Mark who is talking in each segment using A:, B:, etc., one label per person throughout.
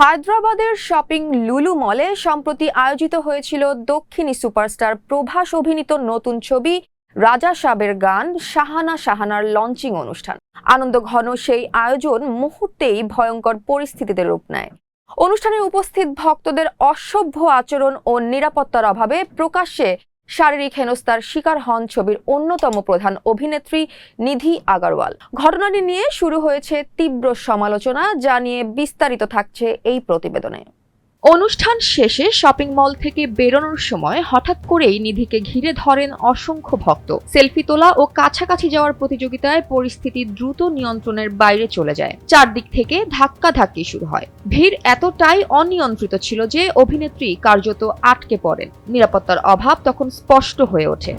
A: হায়দ্রাবাদের শপিং লুলু মলে সম্প্রতি আয়োজিত হয়েছিল দক্ষিণী সুপারস্টার প্রভাস অভিনীত নতুন ছবি রাজা সাবের গান শাহানা শাহানার লঞ্চিং অনুষ্ঠান। আনন্দঘন সেই আয়োজন মুহূর্তেই ভয়ঙ্কর পরিস্থিতিতে রূপ নেয়। অনুষ্ঠানে উপস্থিত ভক্তদের অসভ্য আচরণ ও নিরাপত্তার অভাবে প্রকাশ্যে শারীরিক হেনস্থার শিকার হন ছবির অন্যতম প্রধান অভিনেত্রী নিধি আগরওয়াল। ঘটনাটি নিয়ে শুরু হয়েছে তীব্র সমালোচনা, যা নিয়ে বিস্তারিত থাকছে এই প্রতিবেদনে।
B: অনুষ্ঠান শেষে শপিং মল থেকে বেরোনোর সময় হঠাৎ করেই নিধিকে ঘিরে ধরেন অসংখ্য ভক্ত। সেলফি তোলা ও কাছাকাছি যাওয়ার প্রতিযোগিতায় পরিস্থিতি দ্রুত নিয়ন্ত্রণের বাইরে চলে যায়। চারদিক থেকে ধাক্কাধাক্কি শুরু হয়। ভিড় এতটাই অনিয়ন্ত্রিত ছিল যে অভিনেত্রী কার্যত আটকে পড়েন। নিরাপত্তার অভাব তখন স্পষ্ট হয়ে ওঠে।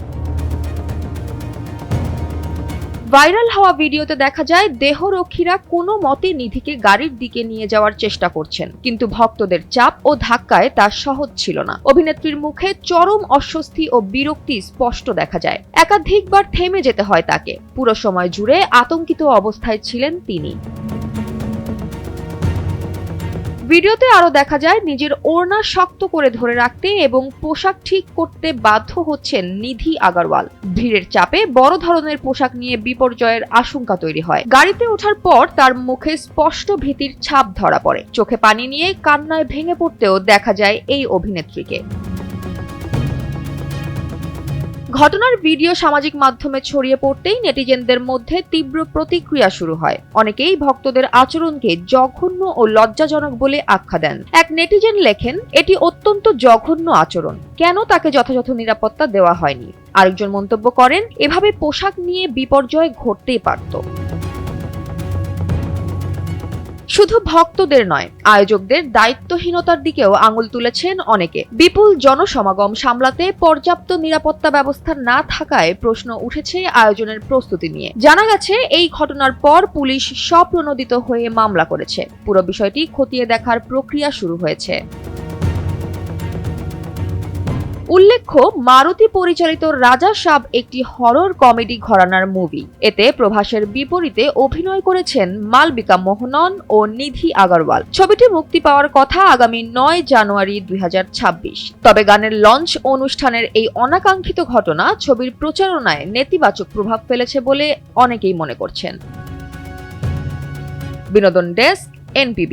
B: ভাইরাল হওয়া ভিডিওতে দেখা যায় দেহরক্ষীরা কোনো মতে নিধিকে গাড়ির দিকে নিয়ে যাওয়ার চেষ্টা করছেন, কিন্তু ভক্তদের চাপ ও ধাক্কায় তা সহজ ছিল না। অভিনেত্রীর মুখে চরম অস্বস্তি ও বিরক্তি স্পষ্ট দেখা যায়। একাধিকবার থেমে যেতে হয় তাকে। পুরো সময় জুড়ে আতঙ্কিত অবস্থায় ছিলেন তিনি। ভিডিওতে আরো দেখা যায় নিজের ওড়না শক্ত করে ধরে রাখতে এবং পোশাক ঠিক করতে বাধ্য হচ্ছেন নিধি আগরওয়াল। ভিড়ের চাপে বড় ধরনের পোশাক নিয়ে বিপর্যয়ের আশঙ্কা তৈরি হয়। গাড়িতে ওঠার পর তার মুখে স্পষ্ট ভীতির ছাপ ধরা পড়ে। চোখে পানি নিয়ে কান্নায় ভেঙে পড়তেও দেখা যায় এই অভিনেত্রীকে। ঘটনার ভিডিও সামাজিক মাধ্যমে ছড়িয়ে পড়তেই নেটিজেনদের মধ্যে তীব্র প্রতিক্রিয়া শুরু হয়। অনেকেই ভক্তদের আচরণকে জঘন্য ও লজ্জাজনক বলে আখ্যা দেন। এক নেটিজেন লেখেন, এটি অত্যন্ত জঘন্য আচরণ, কেন তাকে যথাযথ নিরাপত্তা দেওয়া হয়নি। আরেকজন মন্তব্য করেন, এভাবে পোশাক নিয়ে বিপর্যয় ঘটতেই পারত। শুধু ভক্তদের নয়, আয়োজকদের দায়িত্বহীনতার দিকেও আঙুল তুলেছেন অনেকে। বিপুল জনসমাগম সামলাতে পর্যাপ্ত নিরাপত্তা ব্যবস্থা না থাকায় প্রশ্ন উঠেছে আয়োজনের প্রস্তুতি নিয়ে। জানা গেছে, এই ঘটনার পর পুলিশ স্বপ্রণোদিত হয়ে মামলা করেছে। পুরো বিষয়টি খতিয়ে দেখার প্রক্রিয়া শুরু হয়েছে। উল্লেখ্য, মারুতি পরিচালিত রাজা সাব একটি হরর কমেডি ঘরানার মুভি। এতে প্রভাসের বিপরীতে অভিনয় করেছেন মালবিকা মোহনন ও নিধি আগরওয়াল। ছবিটি মুক্তি পাওয়ার কথা আগামী 9 জানুয়ারি 2026। তবে গানের লঞ্চ অনুষ্ঠানের এই অনাকাঙ্ক্ষিত ঘটনা ছবির প্রচারণায় নেতিবাচক প্রভাব ফেলেছে বলে অনেকেই মনে করছেন। বিনোদন ডেস্ক, NPB।